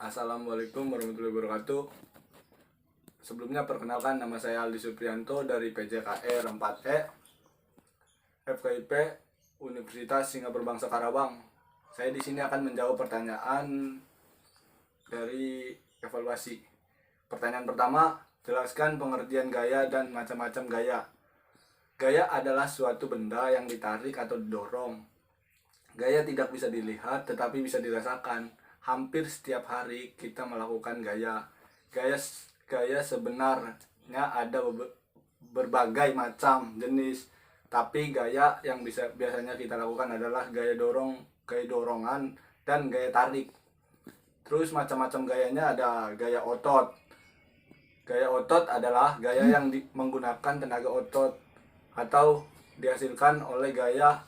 Assalamualaikum warahmatullahi wabarakatuh. Sebelumnya perkenalkan, nama saya Aldi Supriyanto dari PJKR 4E FKIP Universitas Singapura Bangsa Karawang. Saya di sini akan menjawab pertanyaan dari evaluasi. Pertanyaan pertama, jelaskan pengertian gaya dan macam-macam gaya. Gaya adalah suatu benda yang ditarik atau didorong. Gaya tidak bisa dilihat tetapi bisa dirasakan. Hampir setiap hari kita melakukan gaya. Gaya sebenarnya ada berbagai macam jenis, tapi gaya yang biasanya kita lakukan adalah gaya dorongan dan gaya tarik. Terus macam-macam gayanya ada gaya otot. Gaya otot adalah gaya yang menggunakan tenaga otot atau dihasilkan oleh gaya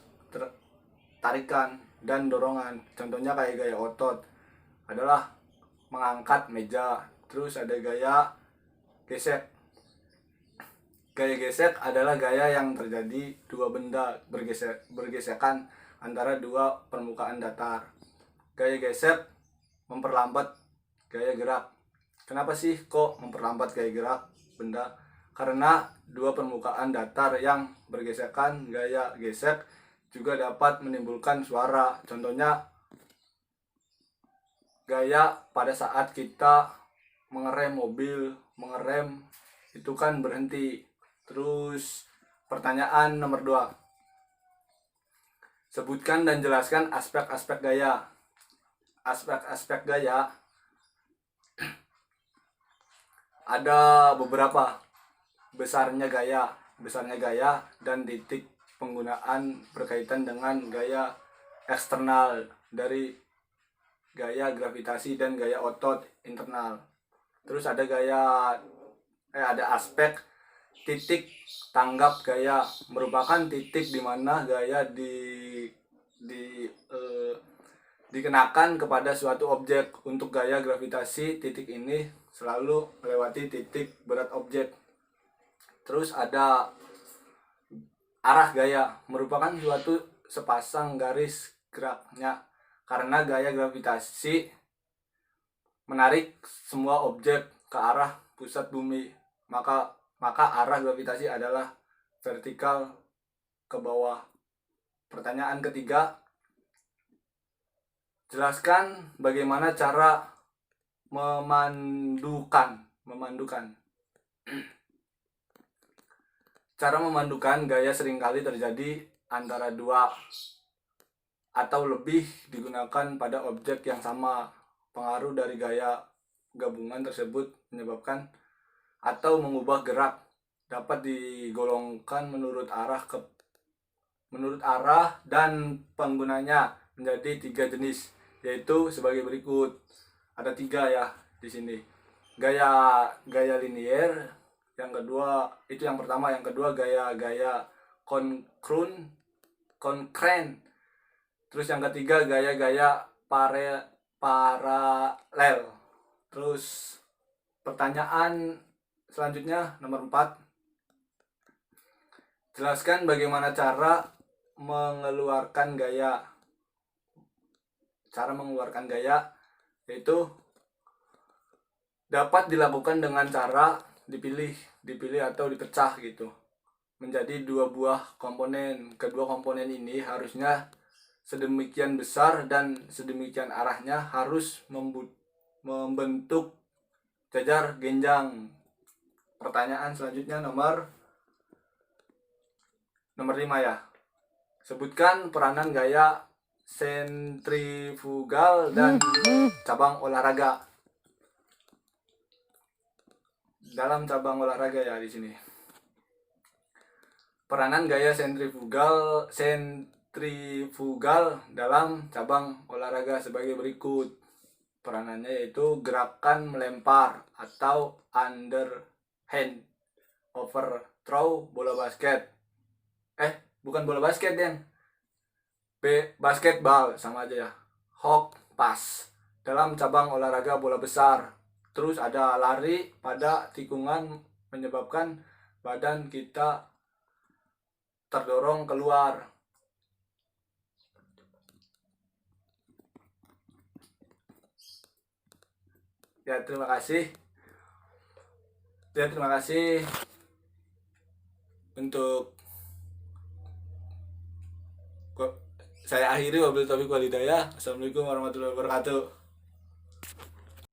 tarikan dan dorongan. Contohnya kayak gaya otot adalah mengangkat meja. Terus ada gaya gesek. Gaya gesek adalah gaya yang terjadi dua benda bergesekan antara dua permukaan datar. Gaya gesek memperlambat gaya gerak. Kenapa sih kok memperlambat gaya gerak benda? Karena dua permukaan datar yang bergesekan, gaya gesek juga dapat menimbulkan suara. Contohnya gaya pada saat kita mengerem mobil, itu kan berhenti. Terus pertanyaan nomor 2, sebutkan dan jelaskan aspek-aspek gaya. Aspek-aspek gaya ada beberapa. Besarnya gaya dan titik penggunaan berkaitan dengan gaya eksternal dari gaya gravitasi dan gaya otot internal. Terus ada ada aspek titik tanggap gaya, merupakan titik di mana gaya dikenakan kepada suatu objek. Untuk gaya gravitasi, titik ini selalu melewati titik berat objek. Terus ada arah gaya, merupakan suatu sepasang garis geraknya. Karena gaya gravitasi menarik semua objek ke arah pusat bumi, maka arah gravitasi adalah vertikal ke bawah. Pertanyaan ketiga, jelaskan bagaimana cara memandukan. Cara memandukan gaya seringkali terjadi antara dua atau lebih digunakan pada objek yang sama. Pengaruh dari gaya gabungan tersebut menyebabkan atau mengubah gerak dapat digolongkan menurut arah dan penggunanya menjadi 3 jenis, yaitu sebagai berikut. Ada 3 ya di sini. Gaya linier, yang pertama, yang kedua gaya konkren. Terus yang ketiga gaya paralel. Terus pertanyaan selanjutnya nomor 4, jelaskan bagaimana cara mengeluarkan gaya. Cara mengeluarkan gaya yaitu dapat dilakukan dengan cara dipilih atau dipecah gitu menjadi 2 buah komponen. Kedua komponen ini harusnya sedemikian besar dan sedemikian arahnya harus membentuk jajar genjang. Pertanyaan selanjutnya nomor 5 ya. Sebutkan peranan gaya sentrifugal dan cabang olahraga. Dalam cabang olahraga ya di sini. Peranan gaya sentrifugal dalam cabang olahraga sebagai berikut. Peranannya yaitu gerakan melempar atau underhand overthrow bola basket. Bukan bola basket, Den. Basketball sama aja ya. Hawk pass dalam cabang olahraga bola besar. Terus ada lari pada tikungan menyebabkan badan kita terdorong keluar. Ya terima kasih. Ya terima kasih untuk saya akhiri, wabillahi taufiq wal hidayah. Assalamualaikum warahmatullahi wabarakatuh.